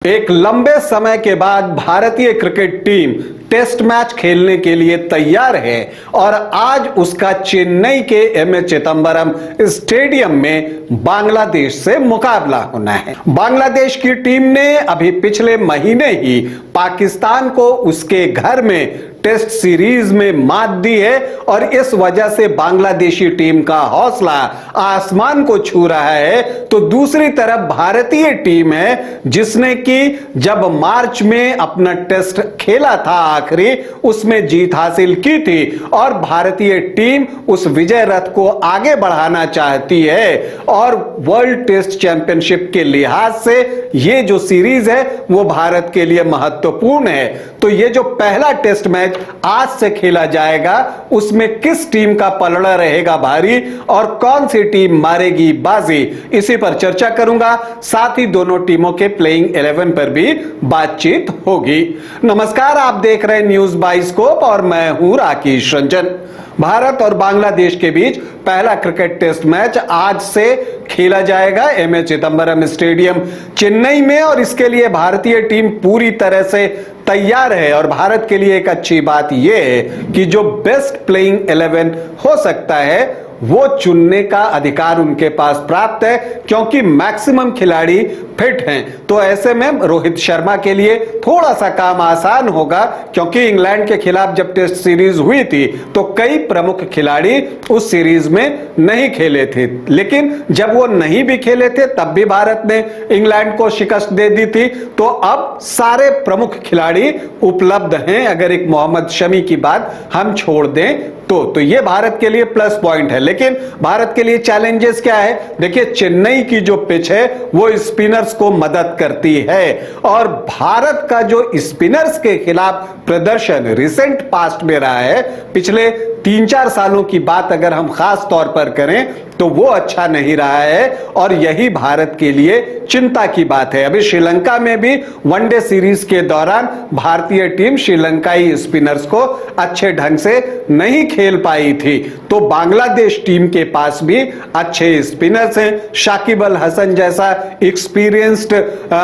एक लंबे समय के बाद भारतीय क्रिकेट टीम टेस्ट मैच खेलने के लिए तैयार है और आज उसका चेन्नई के एमए चिदंबरम स्टेडियम में बांग्लादेश से मुकाबला होना है। बांग्लादेश की टीम ने अभी पिछले महीने ही पाकिस्तान को उसके घर में टेस्ट सीरीज में मात दी है और इस वजह से बांग्लादेशी टीम का हौसला आसमान को छू रहा है। तो दूसरी तरफ भारतीय टीम है जिसने कि जब मार्च में अपना टेस्ट खेला था आखिरी, उसमें जीत हासिल की थी और भारतीय टीम उस विजय रथ को आगे बढ़ाना चाहती है और वर्ल्ड टेस्ट चैंपियनशिप के लिहाज से यह जो सीरीज है वो भारत के लिए महत्वपूर्ण है। तो ये जो पहला टेस्ट मैच आज से खेला जाएगा उसमें किस टीम का पलड़ा रहेगा भारी और कौन सी टीम मारेगी बाजी, इसी पर चर्चा करूंगा। साथ ही दोनों टीमों के प्लेइंग 11 पर भी बातचीत होगी। नमस्कार, आप देख रहे हैं न्यूज बाइस्कोप और मैं हूं राकेश रंजन। भारत और बांग्लादेश के बीच पहला क्रिकेट टेस्ट मैच आज से खेला जाएगा एमए चिदंबरम स्टेडियम चेन्नई में और इसके लिए भारतीय टीम पूरी तरह से तैयार है। और भारत के लिए एक अच्छी बात यह है कि जो बेस्ट प्लेइंग 11 हो सकता है वो चुनने का अधिकार उनके पास प्राप्त है क्योंकि मैक्सिमम खिलाड़ी फिट हैं। तो ऐसे में रोहित शर्मा के लिए थोड़ा सा काम आसान होगा क्योंकि इंग्लैंड के खिलाफ जब टेस्ट सीरीज हुई थी तो कई प्रमुख खिलाड़ी उस सीरीज में नहीं खेले थे, लेकिन जब वो नहीं भी खेले थे तब भी भारत ने इंग्लैंड को शिकस्त दे दी थी। तो अब सारे प्रमुख खिलाड़ी उपलब्ध हैं, अगर एक मोहम्मद शमी की बात हम छोड़ दें तो ये भारत के लिए प्लस पॉइंट है। लेकिन भारत के लिए चैलेंजेस क्या है? देखिए, चेन्नई की जो पिच है वो स्पिनर्स को मदद करती है और भारत का जो स्पिनर्स के खिलाफ प्रदर्शन रिसेंट पास्ट में रहा है, पिछले 3-4 सालों की बात अगर हम खास तौर पर करें तो वो अच्छा नहीं रहा है और यही भारत के लिए चिंता की बात है। अभी श्रीलंका में भी वनडे सीरीज के दौरान भारतीय टीम श्रीलंकाई स्पिनर्स को अच्छे ढंग से नहीं खेल पाई थी। तो बांग्लादेश टीम के पास भी अच्छे स्पिनर्स हैं। शाकिब अल हसन जैसा experienced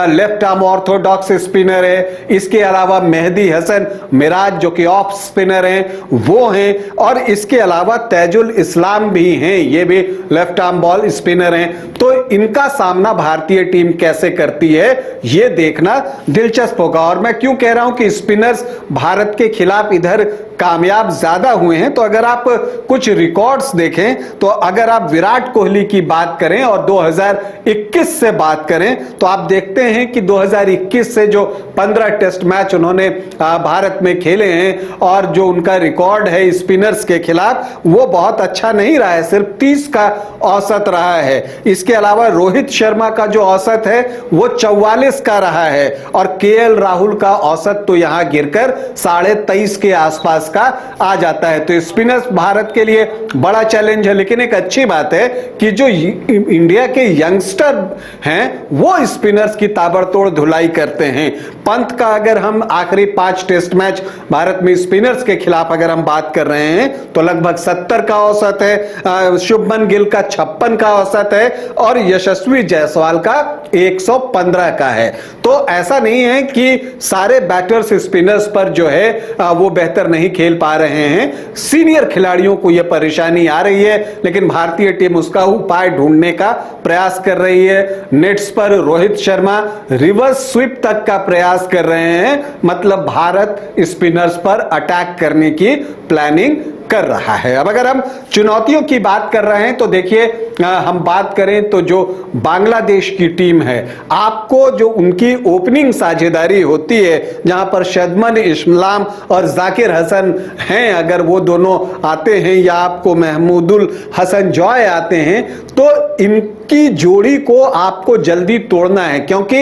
left arm Orthodox spinner है। इसके अलावा मेहदी हसन मिराज जो कि ऑफ स्पिनर हैं वो हैं और इसके अलावा तैजुल इस्लाम भी हैं, ये भी लेफ्ट आर्म बॉल स्पिनर हैं। तो इनका सामना भारतीय टीम कैसे करती है यह देखना दिलचस्प होगा। और मैं क्यों कह रहा हूं कि स्पिनर्स भारत के खिलाफ इधर कामयाब ज्यादा हुए हैं, तो अगर आप कुछ रिकॉर्ड्स देखें तो अगर आप विराट कोहली की बात करें और 2021 से बात करें तो आप देखते हैं कि 2021 से जो 15 टेस्ट मैच उन्होंने भारत में खेले हैं और जो उनका रिकॉर्ड है स्पिनर्स के खिलाफ वो बहुत अच्छा नहीं रहा है, सिर्फ 30 का औसत रहा है। इसके अलावा रोहित शर्मा का जो औसत है वो 44 का रहा है और केएल राहुल का औसत तो यहां गिरकर 23.5 के आसपास का आ जाता है। तो स्पिनर्स भारत के लिए बड़ा चैलेंज है। लेकिन एक अच्छी बात है कि जो इंडिया के यंगस्टर हैं वो स्पिनर्स की ताबड़तोड़ धुलाई करते हैं। पंत का अगर हम आखिरी 5 टेस्ट मैच भारत में स्पिनर्स के खिलाफ अगर हम बात कर रहे हैं तो लगभग 70 का औसत है, शुभमन गिल का 56 का औसत है और यशस्वी जायसवाल का 115 का है। तो ऐसा नहीं है कि सारे बैटर्स स्पिनर्स पर जो है वो बेहतर नहीं खेल पा रहे हैं। सीनियर खिलाड़ियों को यह परेशानी आ रही है, लेकिन भारतीय टीम उसका उपाय ढूंढने का प्रयास कर रही है। नेट्स पर रोहित शर्मा रिवर्स स्वीप तक का प्रयास कर रहे हैं, मतलब भारत स्पिनर्स पर अटैक करने की प्लानिंग कर रहा है। अब अगर हम चुनौतियों की बात कर रहे हैं तो देखिए, हम बात करें तो जो बांग्लादेश की टीम है, आपको जो उनकी ओपनिंग साझेदारी होती है जहां पर शदमन इस्लाम और जाकिर हसन हैं, अगर वो दोनों आते हैं या आपको महमूदुल हसन जॉय आते हैं तो इनकी जोड़ी को आपको जल्दी तोड़ना है क्योंकि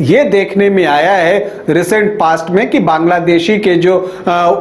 ये देखने में आया है रिसेंट पास्ट में कि बांग्लादेशी के जो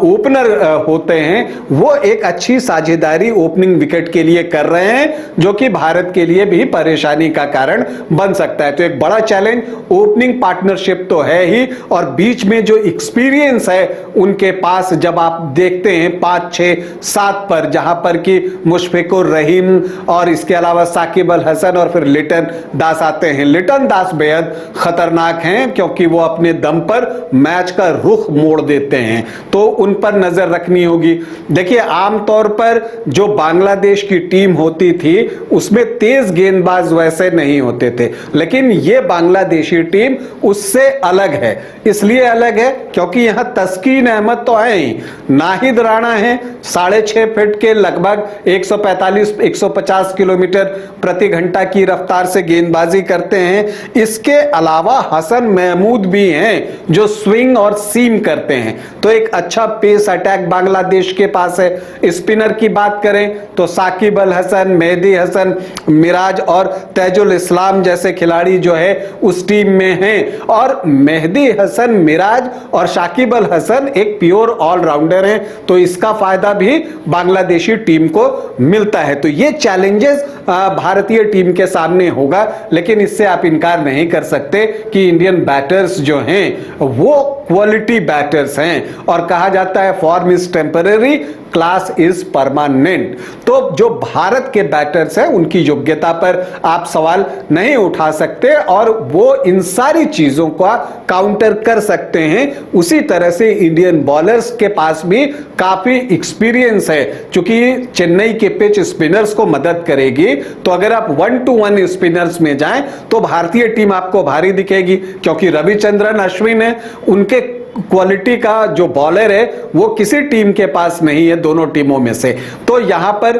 ओपनर होते हैं वो एक अच्छी साझेदारी ओपनिंग विकेट के लिए कर रहे हैं जो कि भारत के लिए भी परेशानी का कारण बन सकता है। तो एक बड़ा चैलेंज ओपनिंग पार्टनरशिप तो है ही और बीच में जो एक्सपीरियंस है उनके पास जब आप देखते हैं 5, 6, 7 पर, जहां पर कि मुशफिकुर रहीम और इसके अलावा साकिब अल हसन और फिर लिटन दास आते हैं। लिटन दास बेहद खतरनाक हैं क्योंकि वो अपने दम पर मैच का रुख मोड़ देते हैं, तो उन पर नजर रखनी होगी। देखिए, आमतौर पर जो बांग्लादेश की टीम होती थी उसमें तेज गेंदबाज वैसे नहीं होते थे, लेकिन ये बांग्लादेशी टीम उससे अलग है। इसलिए अलग है क्योंकि यहां तस्कीन अहमद तो है ही, नाहिद राणा है 6.5 फीट के, लगभग 145-150 किलोमीटर प्रति घंटा की रफ्तार से गेंदबाजी करते हैं। इसके अलावा हसन महमूद भी हैं जो स्विंग और सीम करते हैं, तो एक अच्छा पेस अटैक बांग्लादेश के पास है। स्पिनर की बात करें तो साकिब अल हसन, मेहदी हसन मिराज और तेजुल इस्लाम जैसे खिलाड़ी जो है उस टीम में हैं, और मेहदी हसन मिराज और साकिब अल हसन एक प्योर ऑलराउंडर हैं, तो इसका फायदा भी बांग्लादेशी टीम को मिलता है। तो ये चैलेंजेस भारतीय टीम के सामने होगा, लेकिन इससे आप इनकार नहीं कर सकते कि इंडियन बैटर्स जो हैं वो क्वालिटी बैटर्स हैं, और कहा जाता है form is temporary, class is permanent. तो जो भारत के बैटर्स हैं उनकी योग्यता पर आप सवाल नहीं उठा सकते, और वो इन सारी चीजों का काउंटर कर सकते हैं। उसी तरह से इंडियन बॉलर्स के पास भी काफी एक्सपीरियंस है, क्योंकि चेन्नई के पिच स्पिनर्स को मदद करेगी। तो अगर आप 1-to-1 स्पिनर्स में जाएं तो भारतीय टीम आपको भारी दिखेगी, क्योंकि रविचंद्रन अश्विन है, उनके क्वालिटी का जो बॉलर है वो किसी टीम के पास नहीं है दोनों टीमों में से। तो यहां पर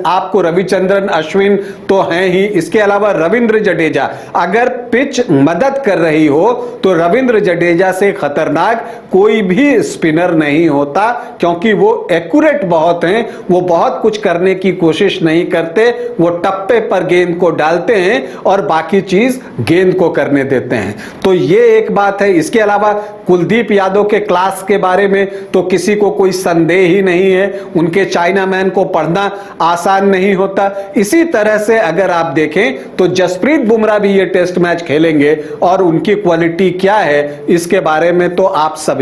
आपको रविचंद्रन अश्विन तो हैं ही, इसके अलावा रविंद्र जडेजा, अगर पिच मदद कर रही हो तो रविंद्र जडेजा से खतरनाक कोई भी स्पिनर नहीं होता, क्योंकि वो एक्यूरेट बहुत हैं, वो बहुत कुछ करने की कोशिश नहीं करते, वो टप्पे पर गेंद को डालते हैं और बाकी चीज गेंद को करने देते हैं। तो ये एक बात है। इसके अलावा कुलदीप यादव के क्लास के बारे में तो किसी को कोई संदेह ही नहीं है, उनके चाइना मैन को पढ़ना आसान नहीं होता। इसी तरह से अगर आप देखें तो जसप्रीत बुमराह भी ये टेस्ट मैच खेलेंगे, और उनकी क्वालिटी क्या है इसके बारे में तो आप सभी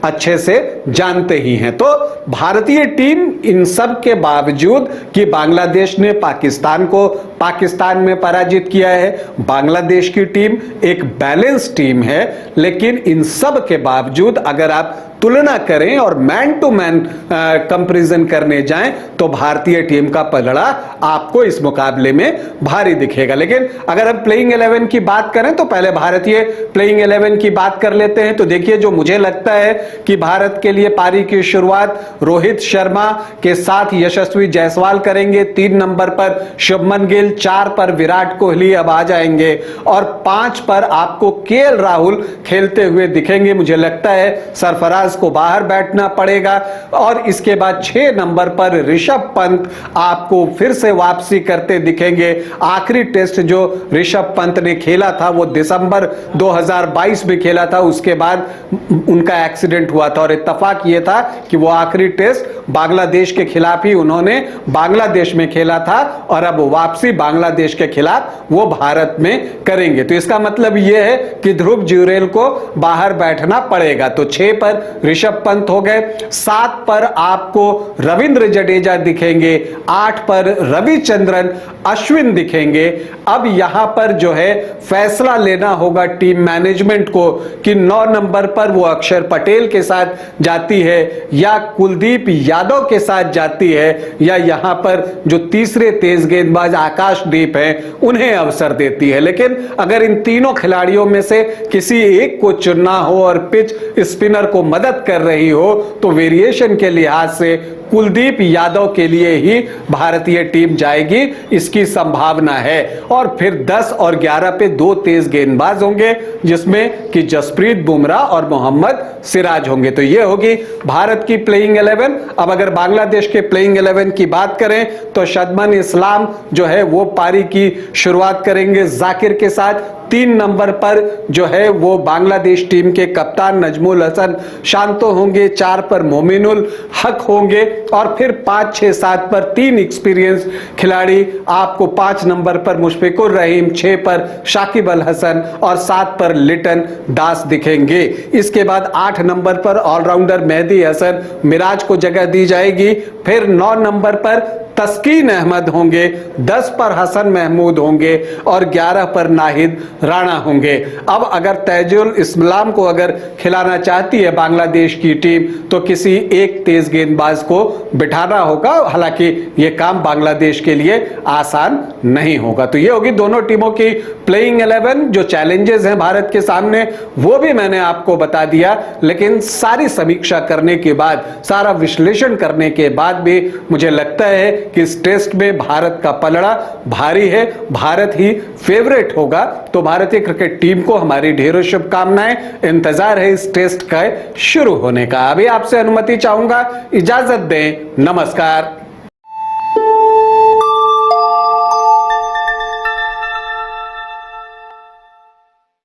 अच्छे से जानते ही हैं। तो भारतीय टीम इन सब के बावजूद कि बांग्लादेश ने पाकिस्तान में पराजित किया है, बांग्लादेश की टीम एक बैलेंस टीम है, लेकिन इन सब के बावजूद अगर आप तुलना करें और मैन टू मैन कंपैरिजन करने जाएं तो भारतीय टीम का पलड़ा आपको इस मुकाबले में भारी दिखेगा। लेकिन अगर हम प्लेइंग 11 की बात करें तो पहले भारतीय प्लेइंग 11 की बात कर लेते हैं। तो देखिए, जो मुझे लगता है कि भारत के लिए पारी की शुरुआत रोहित शर्मा के साथ यशस्वी जायसवाल करेंगे, 3 नंबर पर शुभमन गिल, 4 पर विराट कोहली अब आ जाएंगे, और 5 पर आपको केएल राहुल खेलते हुए दिखेंगे। मुझे लगता है सरफराज को बाहर बैठना पड़ेगा, और इसके बाद 6 नंबर पर ऋषभ पंत आपको फिर से वापसी करते दिखेंगे। आखिरी टेस्ट जो ऋषभ पंत ने खेला था वो दिसंबर 2022 में खेला था, उसके बाद उनका एक्सीडेंट हुआ था, और इत्तेफाक ये था कि वो आखिरी टेस्ट बांग्लादेश के खिलाफ ही उन्होंने बांग्लादेश में खेला था, और अब वापसी बांग्लादेश के खिलाफ वो भारत में करेंगे। तो इसका मतलब यह है कि ध्रुव जुरेल को बाहर बैठना पड़ेगा। तो 6 पर ऋषभ पंत हो गए, 7 पर आपको रविंद्र जडेजा दिखेंगे, 8 पर रविचंद्रन अश्विन दिखेंगे। अब यहां पर जो है फैसला लेना होगा टीम मैनेजमेंट को कि 9 नंबर पर वो अक्षर पटेल के साथ जाती है या कुलदीप यादव के साथ जाती है, या यहां पर जो तीसरे तेज गेंदबाज आकाशदीप हैं उन्हें अवसर देती है। लेकिन अगर इन तीनों खिलाड़ियों में से किसी एक को चुनना हो और पिच स्पिनर को मदद कर रही हो तो वेरिएशन के लिहाज से कुलदीप यादव के लिए ही भारतीय टीम जाएगी, इसकी संभावना है। और फिर 10 और 11 पे 2 तेज गेंदबाज होंगे, जिसमें कि जसप्रीत बुमराह और मोहम्मद सिराज होंगे। तो यह होगी भारत की प्लेइंग 11। अब अगर बांग्लादेश के प्लेइंग 11 की बात करें तो शुभमन इस्लाम जो है वो पारी की शुरुआत करेंगे जाकिर के साथ। 3 नंबर पर जो है वो बांग्लादेश टीम के कप्तान नजमुल हसन शांतो होंगे, 4 पर मोमिनुल हक होंगे, और फिर 5, 6, 7 पर 3 एक्सपीरियंस खिलाड़ी आपको 5 नंबर पर मुशफिकुर रहीम, 6 पर शाकिब अल हसन और 7 पर लिटन दास दिखेंगे। इसके बाद 8 नंबर पर ऑलराउंडर मेहदी हसन मिराज को जगह दी जाएगी। फिर 9 नंबर पर तस्कीन अहमद होंगे, 10 पर हसन महमूद होंगे और 11 पर नाहिद राणा होंगे। अब अगर तैजुल इस्लाम को अगर खिलाना चाहती है बांग्लादेश की टीम तो किसी एक तेज गेंदबाज को बिठाना होगा, हालांकि यह काम बांग्लादेश के लिए आसान नहीं होगा। तो ये होगी दोनों टीमों की प्लेइंग 11। जो चैलेंजेस हैं भारत के सामने वो भी मैंने आपको बता दिया, लेकिन सारी समीक्षा करने के बाद, सारा विश्लेषण करने के बाद भी मुझे लगता है कि इस टेस्ट में भारत का पलड़ा भारी है, भारत ही फेवरेट होगा। तो भारतीय क्रिकेट टीम को हमारी ढेरों शुभकामनाएं, इंतजार है इस टेस्ट का शुरू होने का। अभी आपसे अनुमति चाहूंगा, इजाजत दें, नमस्कार।